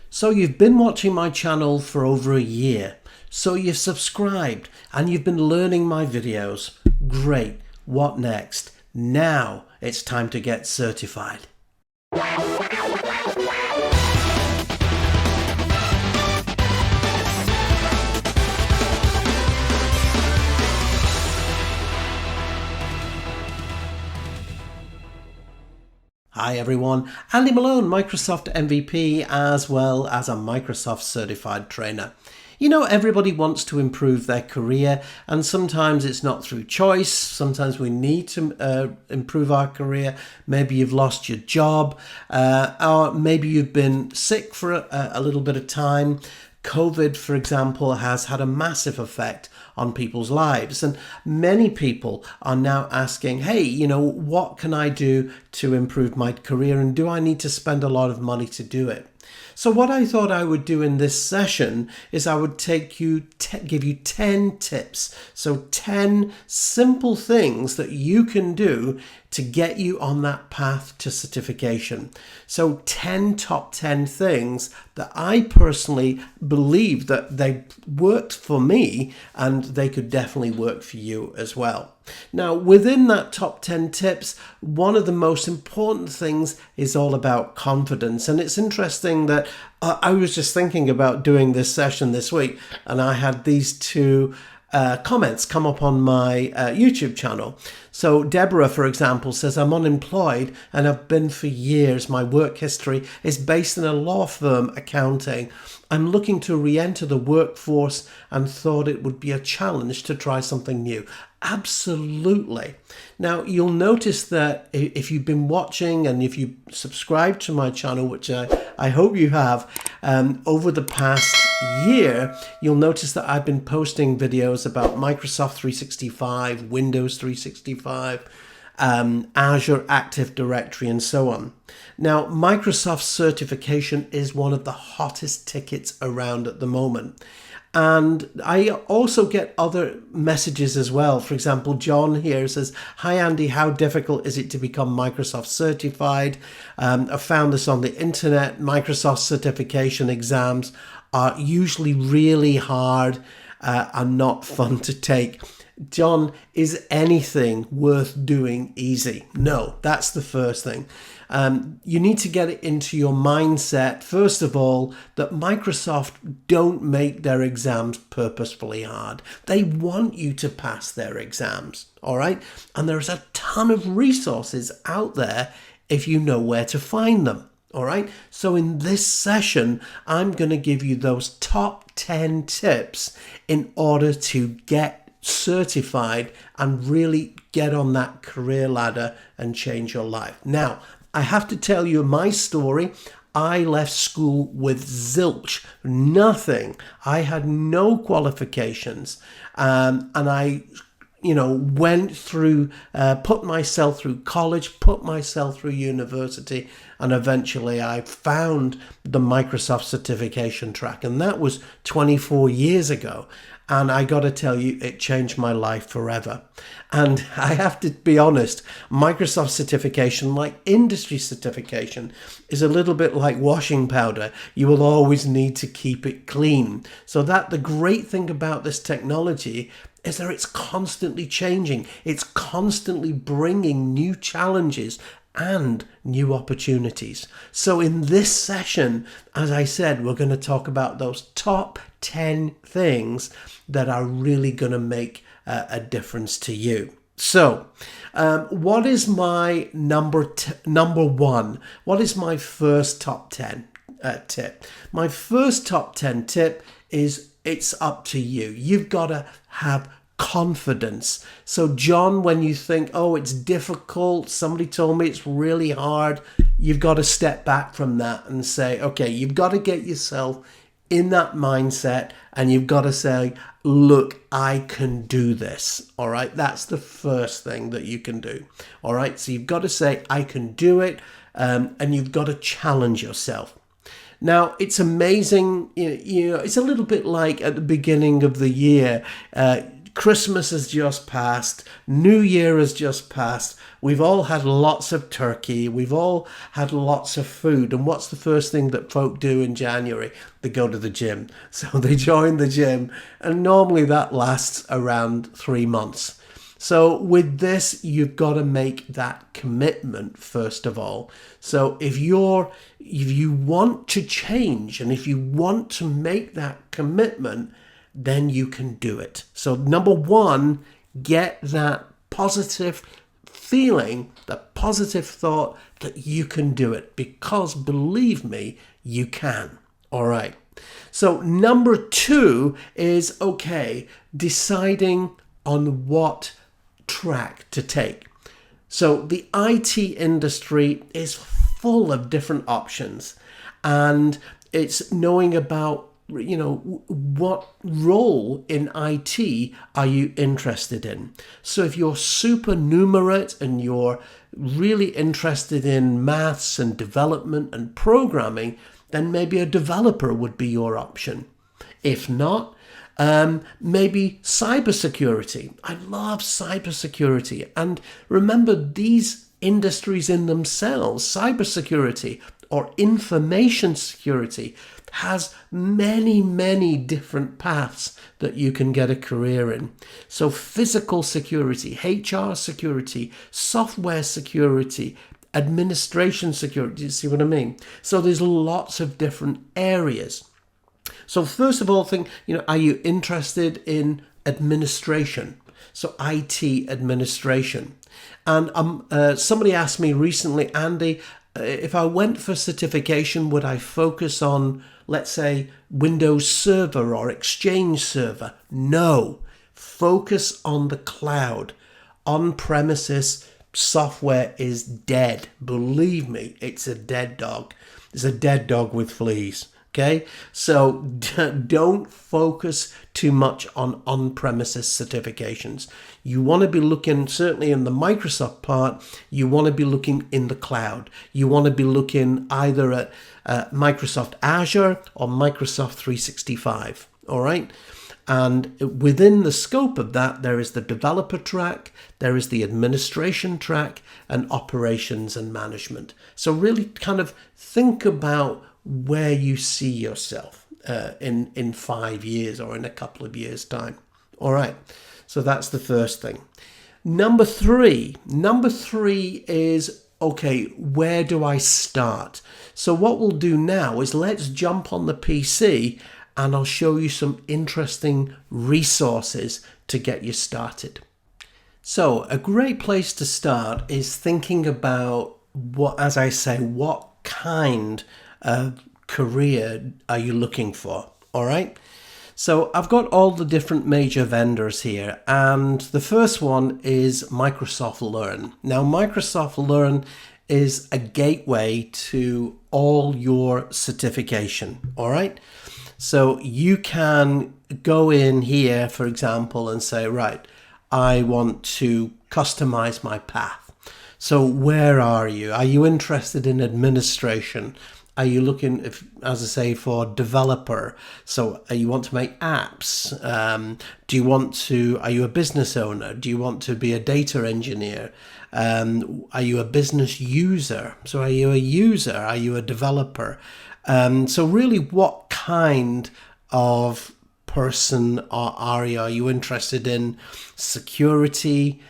So you've been watching my channel for over a year. So you've subscribed and you've been learning my videos. Great. What next? Now it's time to get certified. Hi everyone, Andy Malone, Microsoft MVP, as well as a Microsoft certified trainer. You know, everybody wants to improve their career, and sometimes it's not through choice. Sometimes we need to improve our career. Maybe you've lost your job, or maybe you've been sick for a little bit of time. COVID, for example, has had a massive effect on people's lives, and many people are now asking, hey, you know, what can I do to improve my career, and do I need to spend a lot of money to do it? So what I thought I would do in this session is I would give you 10 tips. So 10 simple things that you can do to get you on that path to certification. So 10 top 10 things that I personally believe that they worked for me and they could definitely work for you as well. Now, within that top 10 tips, one of the most important things is all about confidence. And it's interesting that I was just thinking about doing this session this week, and I had these two comments come up on my YouTube channel. So Deborah, for example, says, I'm unemployed and have been for years. My work history is based in a law firm accounting. I'm looking to re-enter the workforce and thought it would be a challenge to try something new. Absolutely. Now, you'll notice that if you've been watching and if you subscribe to my channel, which I hope you have, over the past year, you'll notice that I've been posting videos about Microsoft 365, Windows 365, Azure Active Directory, and so on. Now, Microsoft certification is one of the hottest tickets around at the moment. And I also get other messages as well. For example, John here says, hi Andy, how difficult is it to become Microsoft certified? I found this on the internet. Microsoft certification exams are usually really hard and not fun to take. John, is anything worth doing easy? No, that's the first thing. You need to get it into your mindset, first of all, that Microsoft don't make their exams purposefully hard. They want you to pass their exams, all right? And there's a ton of resources out there if you know where to find them, all right? So in this session, I'm going to give you those top 10 tips in order to get certified and really get on that career ladder and change your life. Now, I have to tell you my story. I left school with zilch, nothing. I had no qualifications, and I went through, put myself through college, put myself through university, and eventually I found the Microsoft certification track, and that was 24 years ago. And I got to tell you, it changed my life forever. And I have to be honest, Microsoft certification, like industry certification, is a little bit like washing powder. You will always need to keep it clean. So that the great thing about this technology is that it's constantly changing. It's constantly bringing new challenges and new opportunities. So in this session, as I said, we're going to talk about those top 10 things that are really going to make a difference to you. So what is my number one? What is my first top 10 tip? My first top 10 tip is it's up to you. You've got to have confidence. So John, when you think, oh, it's difficult, somebody told me it's really hard, you've got to step back from that and say, okay, you've got to get yourself in that mindset and you've got to say, look, I can do this. All right. That's the first thing that you can do. All right. So you've got to say, I can do it. And you've got to challenge yourself. Now, it's amazing. You know, it's a little bit like at the beginning of the year, Christmas has just passed. New Year has just passed. We've all had lots of turkey. We've all had lots of food. And what's the first thing that folk do in January? They go to the gym. So they join the gym. And normally that lasts around 3 months. So with this, you've got to make that commitment first of all. So if you want to change and if you want to make that commitment, then you can do it. So number one, get that positive feeling, that positive thought that you can do it, because believe me, you can. All right. So number two is, okay, deciding on what track to take. So the IT industry is full of different options, and it's knowing about, what role in IT are you interested in? So if you're supernumerate and you're really interested in maths and development and programming, then maybe a developer would be your option. If not, maybe cybersecurity. I love cybersecurity. And remember, these industries in themselves, cybersecurity or information security, has many, many different paths that you can get a career in. So physical security, HR security, software security, administration security, you see what I mean? So there's lots of different areas. So first of all, think, are you interested in administration? So IT administration. And somebody asked me recently, Andy, if I went for certification, would I focus on, let's say, Windows Server or Exchange Server? No. Focus on the cloud. On-premises software is dead. Believe me, it's a dead dog. It's a dead dog with fleas. Okay, so don't focus too much on on-premises certifications. You want to be looking, certainly in the Microsoft part, you want to be looking in the cloud. You want to be looking either at Microsoft Azure or Microsoft 365. All right. And within the scope of that, there is the developer track, there is the administration track, and operations and management. So really kind of think about where you see yourself in 5 years or in a couple of years' time. All right, so that's the first thing. Number three is, okay, where do I start? So what we'll do now is let's jump on the PC and I'll show you some interesting resources to get you started. So a great place to start is thinking about what kind of career are you looking for? All right. So I've got all the different major vendors here, and the first one is Microsoft Learn. Now, Microsoft Learn is a gateway to all your certification. All right. So you can go in here, for example, and say, right, I want to customize my path. So where are you? Are you interested in administration? Are you looking, as I say, for developer? So you want to make apps? Are you a business owner? Do you want to be a data engineer? Are you a business user? So are you a user? Are you a developer? So really, what kind of person are you? Are you interested in security?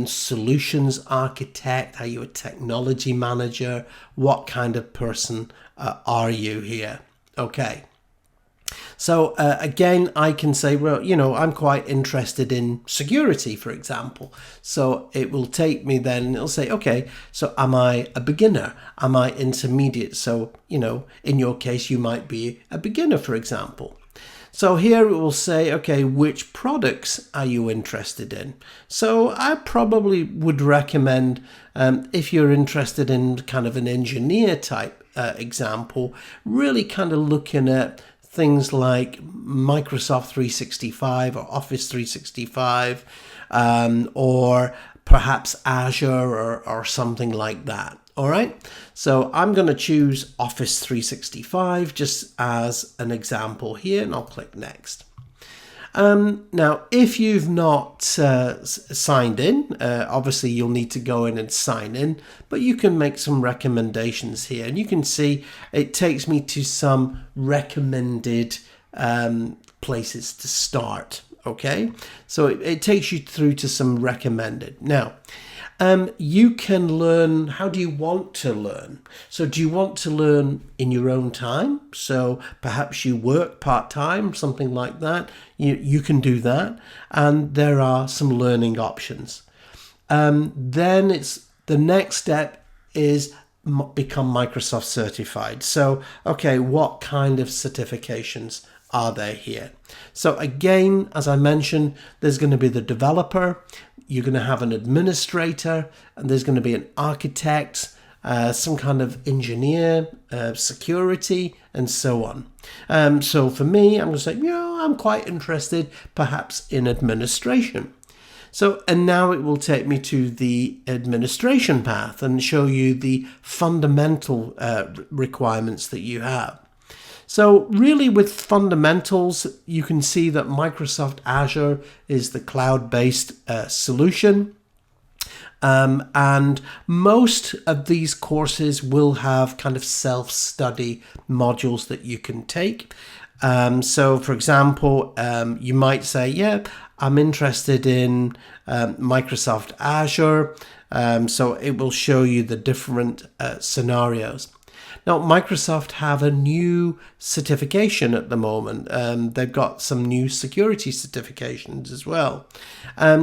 Solutions architect? Are you a technology manager? What kind of person are you here? Okay. So again, I can say, well, I'm quite interested in security, for example. So it will take me then, it'll say, okay, so am I a beginner? Am I intermediate? So, in your case, you might be a beginner, for example. So here it will say, okay, which products are you interested in? So I probably would recommend, if you're interested in kind of an engineer type example, really kind of looking at things like Microsoft 365 or Office 365, or perhaps Azure or something like that. All right, so I'm going to choose Office 365 just as an example here, and I'll click next. Now, if you've not signed in, obviously you'll need to go in and sign in, but you can make some recommendations here. And you can see it takes me to some recommended places to start. Okay, so it takes you through to some recommended. Now, you can learn. How do you want to learn? So do you want to learn in your own time? So perhaps you work part-time, something like that. You can do that. And there are some learning options. Then it's the next step is become Microsoft certified. So, okay, what kind of certifications are there here? So again, as I mentioned, there's going to be the developer, you're going to have an administrator, and there's going to be an architect, some kind of engineer, security, and so on. So for me, I'm going to say, I'm quite interested perhaps in administration. So, and now it will take me to the administration path and show you the fundamental requirements that you have. So really with fundamentals, you can see that Microsoft Azure is the cloud-based solution. And most of these courses will have kind of self-study modules that you can take. So for example, you might say, I'm interested in Microsoft Azure. So it will show you the different scenarios. Now, Microsoft have a new certification at the moment. They've got some new security certifications as well.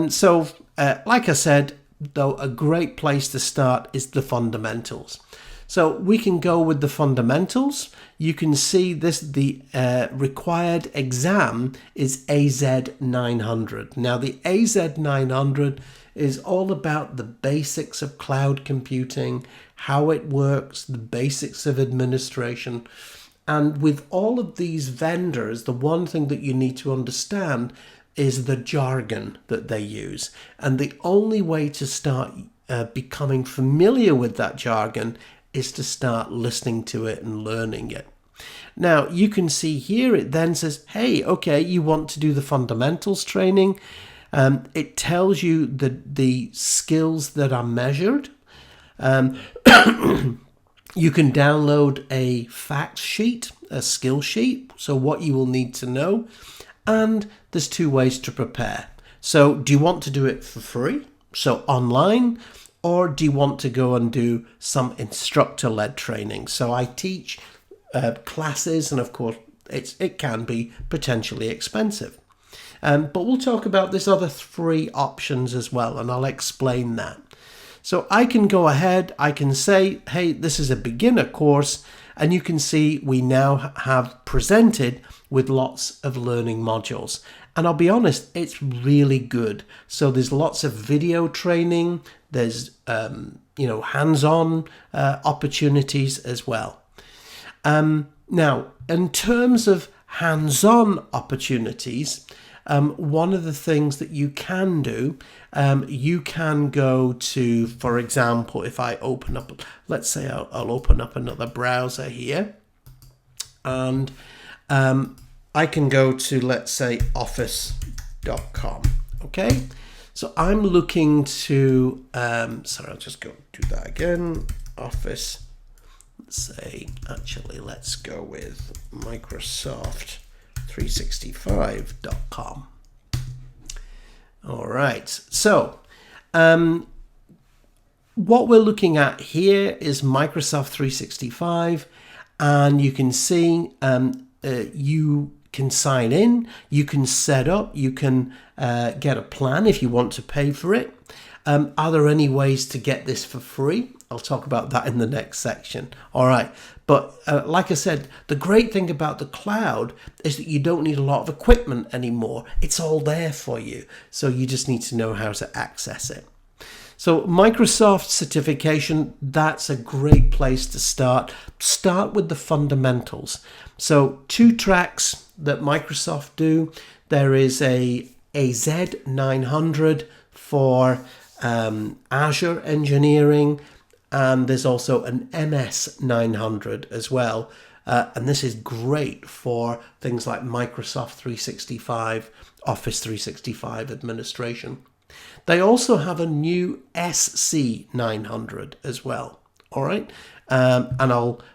So, like I said, though, a great place to start is the fundamentals. So we can go with the fundamentals. You can see this, the required exam is AZ900. Now, the AZ900 is all about the basics of cloud computing, how it works, the basics of administration. And with all of these vendors, the one thing that you need to understand is the jargon that they use. And the only way to start becoming familiar with that jargon is to start listening to it and learning it. Now, you can see here, it then says, hey, okay, you want to do the fundamentals training. It tells you the skills that are measured. You can download a fact sheet, a skill sheet, so what you will need to know. And there's two ways to prepare. So do you want to do it for free, so online, or do you want to go and do some instructor-led training? So I teach classes, and of course it can be potentially expensive. But we'll talk about this other three options as well, and I'll explain that. So I can go ahead, I can say, hey, this is a beginner course, and you can see we now have presented with lots of learning modules. And I'll be honest, it's really good. So there's lots of video training, there's hands-on opportunities as well. Now, in terms of hands-on opportunities, one of the things that you can do, you can go to, for example, if I open up, let's say I'll open up another browser here, and I can go to, let's say, office.com. Okay, so I'm looking to, sorry, I'll just go do that again. Office, let's go with Microsoft 365.com. All right, so what we're looking at here is Microsoft 365, and you can see you can sign in, you can set up, you can get a plan if you want to pay for it. Are there any ways to get this for free? I'll talk about that in the next section. All right. But like I said, the great thing about the cloud is that you don't need a lot of equipment anymore. It's all there for you. So you just need to know how to access it. So Microsoft certification, that's a great place to start. Start with the fundamentals. So 2 tracks that Microsoft do. There is a AZ900 for Azure engineering, and there's also an MS 900 as well And this is great for things like Microsoft 365, Office 365 administration. They also have a new SC900 as well. All right.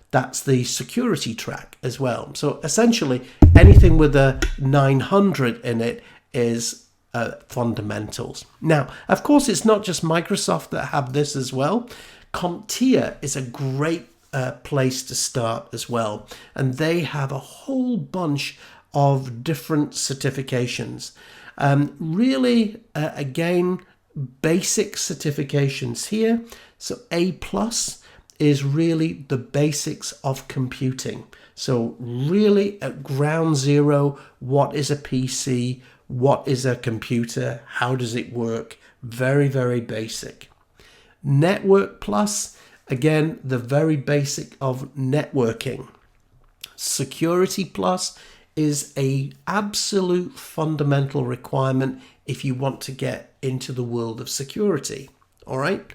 That's the security track as well. So essentially anything with a 900 in it is fundamentals. Now, of course, it's not just Microsoft that have this as well. CompTIA is a great place to start as well. And they have a whole bunch of different certifications. Really, again, basic certifications here. So A+ is really the basics of computing. So really at ground zero, what is a PC? What is a computer? How does it work? Very, very basic. Network Plus, again, the very basic of networking. Security Plus is a absolute fundamental requirement if you want to get into the world of security. All right.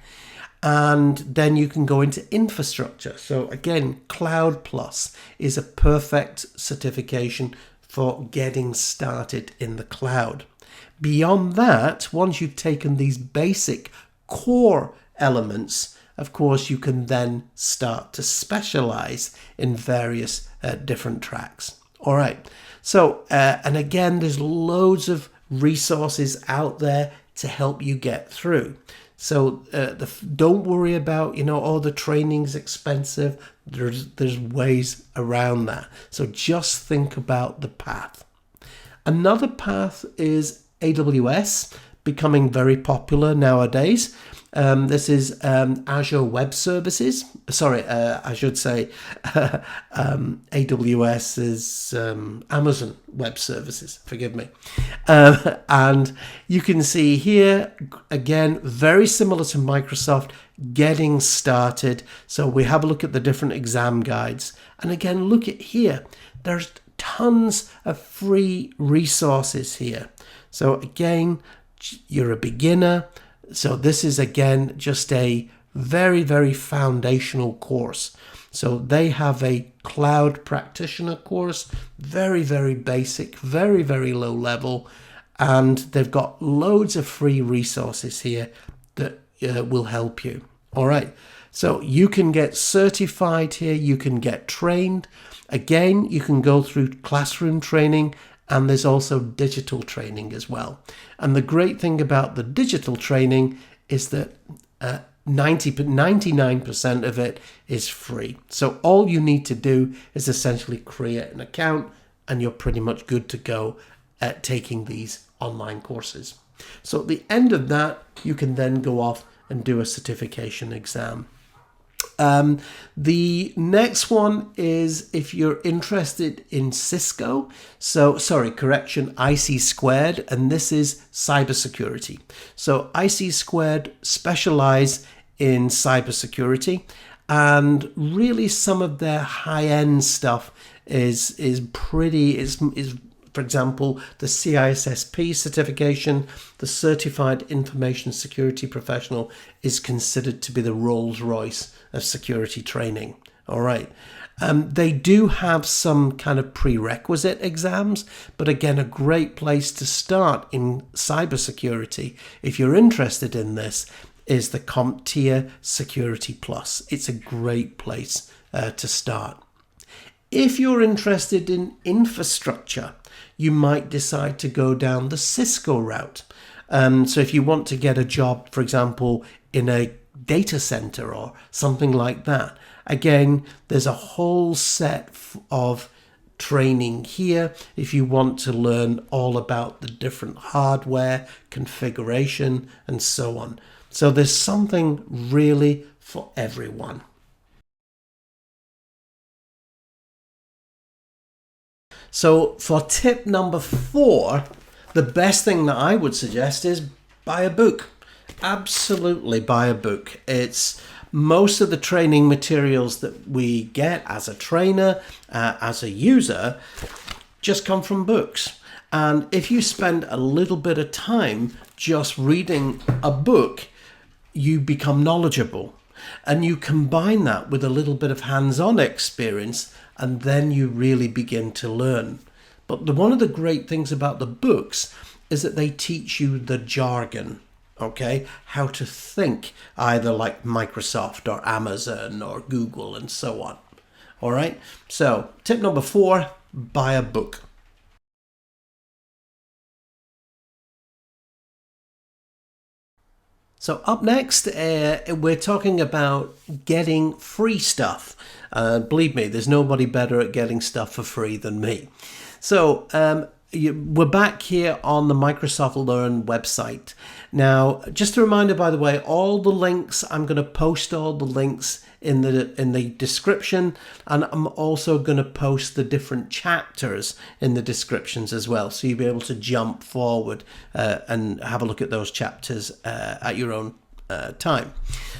And then you can go into infrastructure. So again, Cloud Plus is a perfect certification for getting started in the cloud. Beyond that, once you've taken these basic core elements, of course, you can then start to specialize in various different tracks. All right. So, and again, there's loads of resources out there to help you get through. So don't worry about, the training's expensive. There's ways around that. So just think about the path. Another path is AWS, becoming very popular nowadays. This is Azure Web Services. Sorry, I should say AWS is Amazon Web Services. Forgive me. And you can see here, again, very similar to Microsoft, getting started. So we have a look at the different exam guides. And again, look at here. There's tons of free resources here. So again, you're a beginner. So this is, again, just a very, very foundational course. So they have a cloud practitioner course, very, very basic, very, very low level. And they've got loads of free resources here that will help you. All right. So you can get certified here. You can get trained. Again, you can go through classroom training. And there's also digital training as well. And the great thing about the digital training is that 99% of it is free. So all you need to do is essentially create an account and you're pretty much good to go at taking these online courses. So at the end of that, you can then go off and do a certification exam. The next one is if you're interested in Cisco. IC Squared, and this is cybersecurity. So IC Squared specialize in cybersecurity, and really some of their high-end stuff is for example, the CISSP certification, the Certified Information Security Professional, is considered to be the Rolls-Royce of security training. All right. They do have some kind of prerequisite exams, but again, a great place to start in cybersecurity, if you're interested in this, is the CompTIA Security Plus. It's a great place to start. If you're interested in infrastructure, you might decide to go down the Cisco route. So if you want to get a job, for example, in a data center or something like that, again, there's a whole set of training here if you want to learn all about the different hardware, configuration, and so on. So there's something really for everyone. So for tip number 4, the best thing that I would suggest is buy a book. Absolutely buy a book. It's most of the training materials that we get as a trainer, as a user, just come from books. And if you spend a little bit of time just reading a book, you become knowledgeable. And you combine that with a little bit of hands-on experience, and then you really begin to learn. But one of the great things about the books is that they teach you the jargon, okay? How to think, either like Microsoft or Amazon or Google and so on. All right, so tip number 4, buy a book. So up next, we're talking about getting free stuff. Believe me, there's nobody better at getting stuff for free than me. So we're back here on the Microsoft Learn website. Now, just a reminder, by the way, all the links, I'm going to post all the links in the description, and I'm also going to post the different chapters in the descriptions as well, so you'll be able to jump forward and have a look at those chapters at your own time.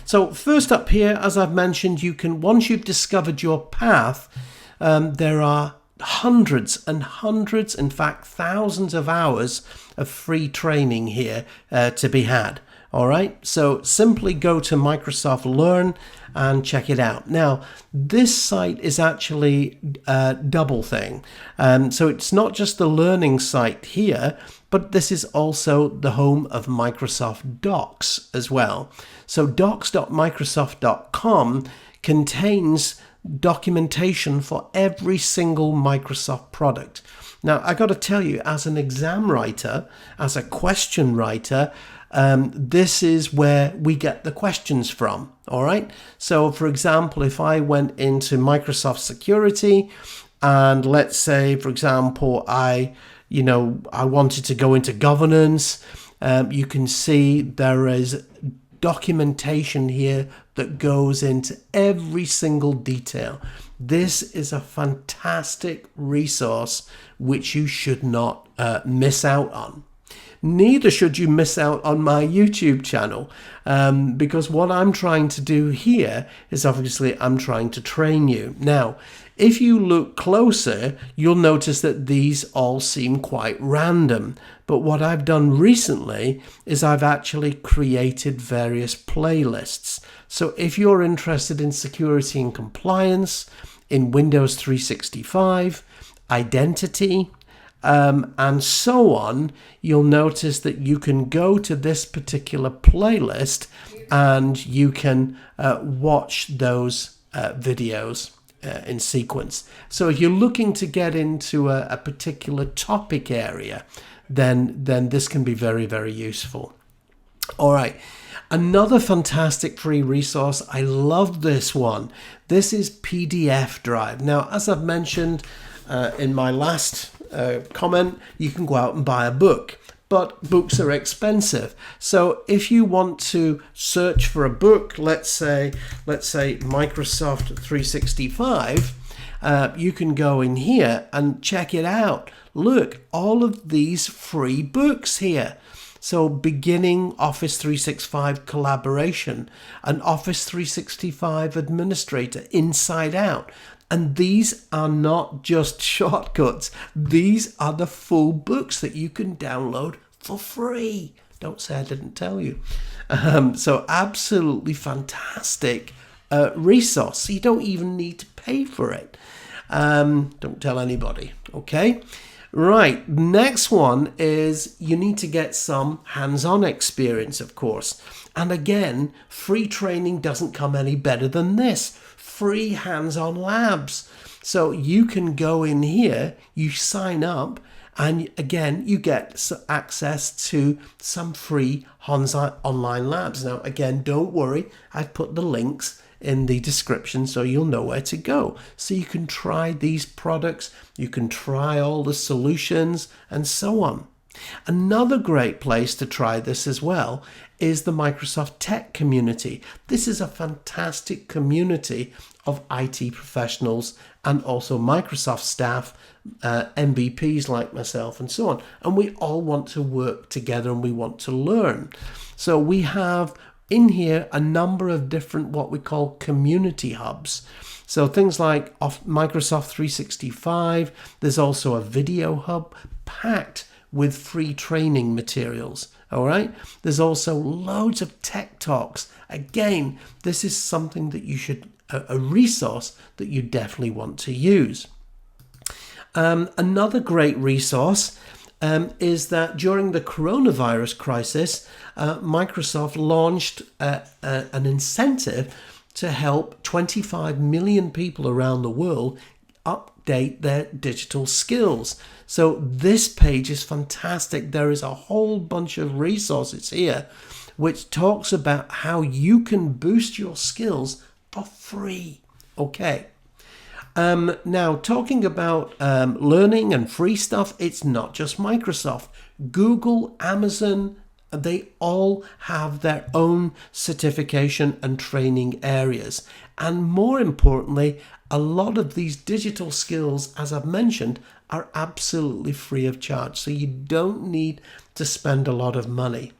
So first up here, as I've mentioned, you can, once you've discovered your path, there are hundreds and hundreds, in fact thousands of hours of free training here to be had. All right, so simply go to Microsoft Learn and check it out. Now, this site is actually a double thing. So it's not just the learning site here, but this is also the home of Microsoft Docs as well. So docs.microsoft.com contains documentation for every single Microsoft product. Now, I got to tell you, as an exam writer, as a question writer, this is where we get the questions from. All right. So, for example, if I went into Microsoft Security, and let's say, for example, I wanted to go into governance, you can see there is documentation here that goes into every single detail. This is a fantastic resource which you should not miss out on. Neither should you miss out on my YouTube channel, because what I'm trying to do here is obviously I'm trying to train you. Now, if you look closer, you'll notice that these all seem quite random. But what I've done recently is I've actually created various playlists. So if you're interested in security and compliance, in Windows 365, identity, and so on, you'll notice that you can go to this particular playlist and you can watch those videos in sequence. So if you're looking to get into a particular topic area, then this can be very, very useful. All right. Another fantastic free resource. I love this one. This is PDF Drive. Now, as I've mentioned in my last comment, you can go out and buy a book, but books are expensive. So if you want to search for a book, let's say Microsoft 365, you can go in here and check it out. Look, all of these free books here. So beginning Office 365 collaboration, an Office 365 administrator inside out. And these are not just shortcuts. These are the full books that you can download for free. Don't say I didn't tell you. So absolutely fantastic resource. So you don't even need to pay for it. Don't tell anybody. Okay. Right. Next one is you need to get some hands-on experience, of course. And again, free training doesn't come any better than this. Free hands-on labs. So you can go in here, you sign up, and again, you get access to some free online labs. Now, again, don't worry, I've put the links in the description so you'll know where to go. So you can try these products, you can try all the solutions, and so on. Another great place to try this as well is the Microsoft Tech community. This is a fantastic community of IT professionals and also Microsoft staff, MVPs like myself and so on. And we all want to work together and we want to learn. So we have in here a number of different what we call community hubs. So things like Microsoft 365, there's also a video hub packed with free training materials. All right. There's also loads of tech talks. Again, this is something that you should a resource that you definitely want to use. Another great resource is that during the coronavirus crisis, Microsoft launched an incentive to help 25 million people around the world update their digital skills. So this page is fantastic. There is a whole bunch of resources here which talks about how you can boost your skills for free. Okay. Now, talking about learning and free stuff, it's not just Microsoft. Google, Amazon, they all have their own certification and training areas. And more importantly, a lot of these digital skills, as I've mentioned, are absolutely free of charge. So you don't need to spend a lot of money.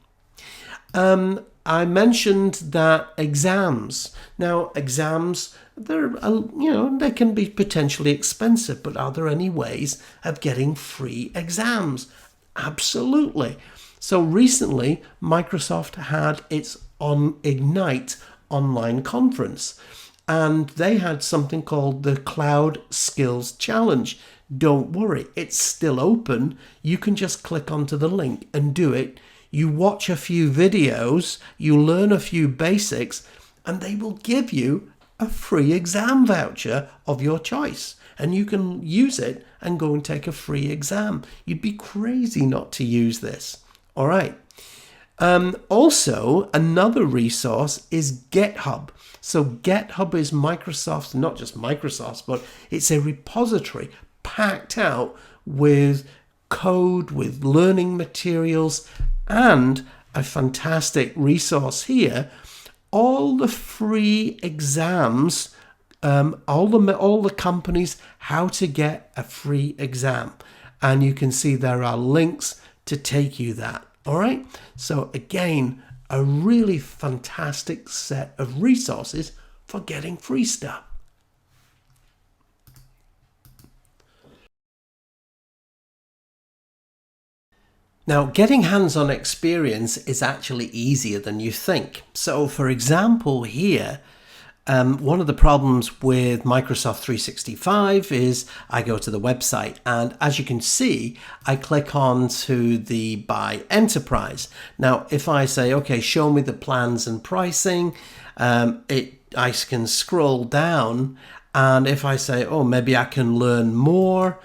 I mentioned that exams. Now, exams, they can be potentially expensive, but are there any ways of getting free exams? Absolutely. So recently, Microsoft had its Ignite online conference, and they had something called the Cloud Skills Challenge. Don't worry, it's still open. You can just click onto the link and do it. You watch a few videos, you learn a few basics, and they will give you a free exam voucher of your choice. And you can use it and go and take a free exam. You'd be crazy not to use this. All right. Also, another resource is GitHub. So GitHub is Microsoft's, not just Microsoft's, but it's a repository packed out with code, with learning materials, and a fantastic resource here. All the free exams, all the companies, how to get a free exam. And you can see there are links to take you that. All right. So again, a really fantastic set of resources for getting free stuff. Now, getting hands-on experience is actually easier than you think. So, for example, here, one of the problems with Microsoft 365 is I go to the website, and as you can see, I click on to the Buy Enterprise. Now, if I say, okay, show me the plans and pricing, I can scroll down, and if I say, oh, maybe I can learn more,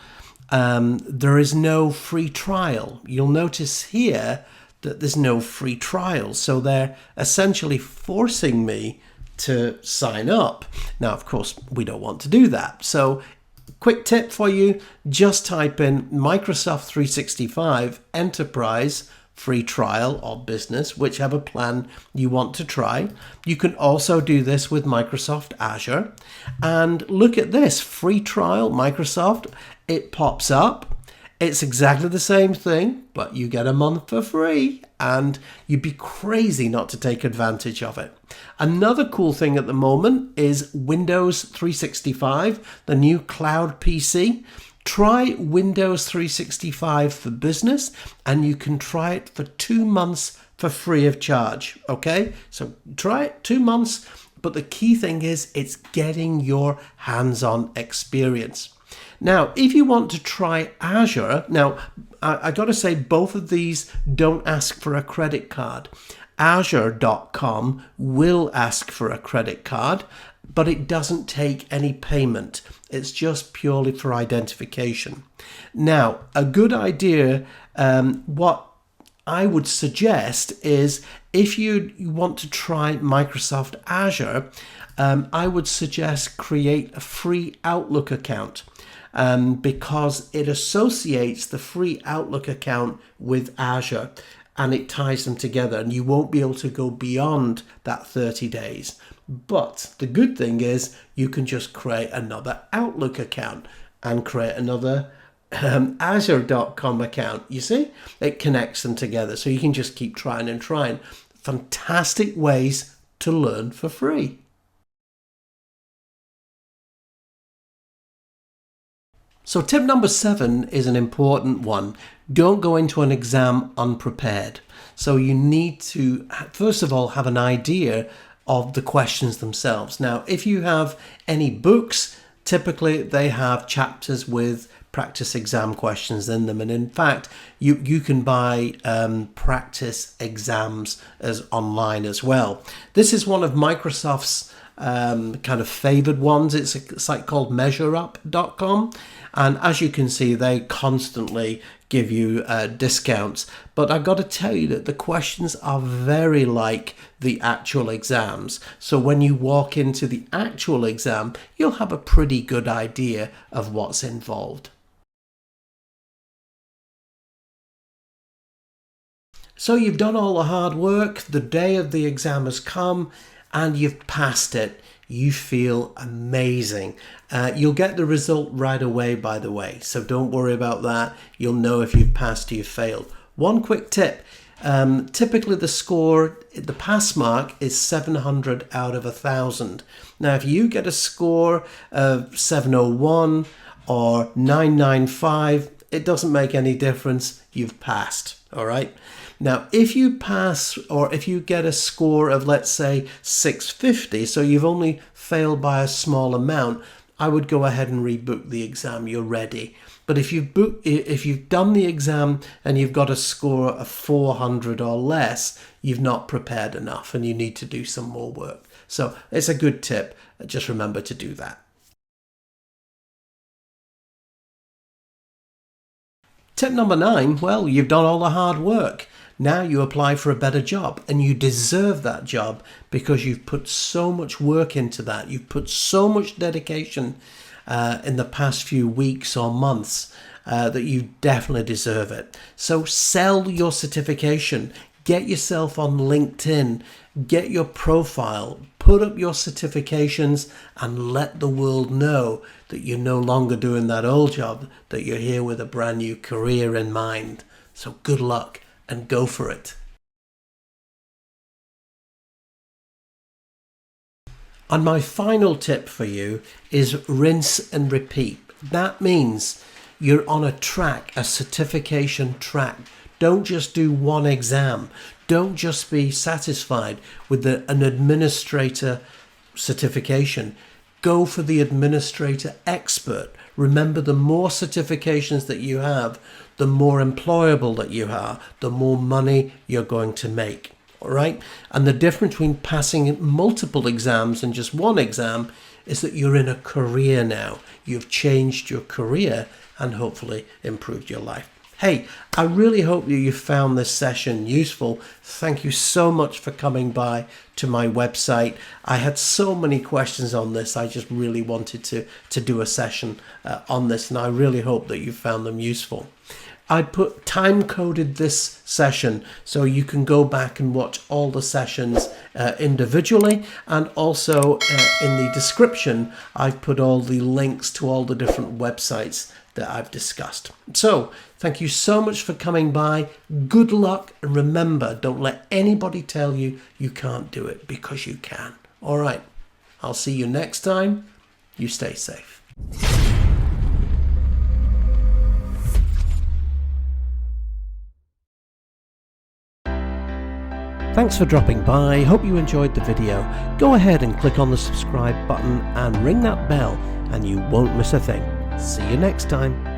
there is no free trial. You'll notice here that there's no free trial. So they're essentially forcing me to sign up. Now, of course, we don't want to do that. So quick tip for you, just type in Microsoft 365 Enterprise free trial or business, whichever plan you want to try. You can also do this with Microsoft Azure. And look at this, free trial, Microsoft, it pops up. It's exactly the same thing, but you get a month for free, and you'd be crazy not to take advantage of it. Another cool thing at the moment is Windows 365, the new cloud PC. Try Windows 365 for business, and you can try it for 2 months for free of charge. Okay, so try it 2 months, but the key thing is it's getting your hands-on experience. Now, if you want to try Azure, now I got to say both of these don't ask for a credit card. Azure.com will ask for a credit card, but it doesn't take any payment. It's just purely for identification. Now, a good idea, what I would suggest is if you want to try Microsoft Azure, I would suggest create a free Outlook account. Because it associates the free Outlook account with Azure and it ties them together, and you won't be able to go beyond that 30 days. But the good thing is you can just create another Outlook account and create another Azure.com account. You see, it connects them together, so you can just keep trying and trying. Fantastic ways to learn for free. So tip number 7 is an important one. Don't go into an exam unprepared. So you need to, first of all, have an idea of the questions themselves. Now, if you have any books, typically they have chapters with practice exam questions in them, and in fact you can buy practice exams as online as well. This is one of Microsoft's kind of favored ones. It's a site called measureUp.com, and as you can see, they constantly give you discounts, but I've got to tell you that the questions are very like the actual exams. So when you walk into the actual exam, you'll have a pretty good idea of what's involved. So you've done all the hard work, the day of the exam has come, and you've passed it. You feel amazing. You'll get the result right away, by the way, so don't worry about that. You'll know if you've passed or you've failed. One quick tip, typically the score, the pass mark is 700 out of 1,000. Now, if you get a score of 701 or 995, it doesn't make any difference. You've passed, all right? Now, if you pass, or if you get a score of, let's say, 650, so you've only failed by a small amount, I would go ahead and rebook the exam. You're ready. But if you've done the exam and you've got a score of 400 or less, you've not prepared enough and you need to do some more work. So it's a good tip. Just remember to do that. Tip number 9, well, you've done all the hard work. Now you apply for a better job, and you deserve that job because you've put so much work into that. You've put so much dedication in the past few weeks or months that you definitely deserve it. So sell your certification. Get yourself on LinkedIn. Get your profile. Put up your certifications and let the world know that you're no longer doing that old job, that you're here with a brand new career in mind. So good luck and go for it. And my final tip for you is rinse and repeat. That means you're on a track, a certification track. Don't just do one exam. Don't just be satisfied with an administrator certification. Go for the administrator expert. Remember, the more certifications that you have, the more employable that you are, the more money you're going to make. All right? And the difference between passing multiple exams and just one exam is that you're in a career now. You've changed your career and hopefully improved your life. Hey, I really hope that you found this session useful. Thank you so much for coming by to my website. I had so many questions on this. I just really wanted to do a session on this, and I really hope that you found them useful. I put time-coded this session so you can go back and watch all the sessions individually, and also in the description I've put all the links to all the different websites that I've discussed. So thank you so much for coming by. Good luck, and remember, don't let anybody tell you you can't do it, because you can. All right, I'll see you next time. You stay safe. Thanks for dropping by. Hope you enjoyed the video. Go ahead and click on the subscribe button and ring that bell and you won't miss a thing. See you next time.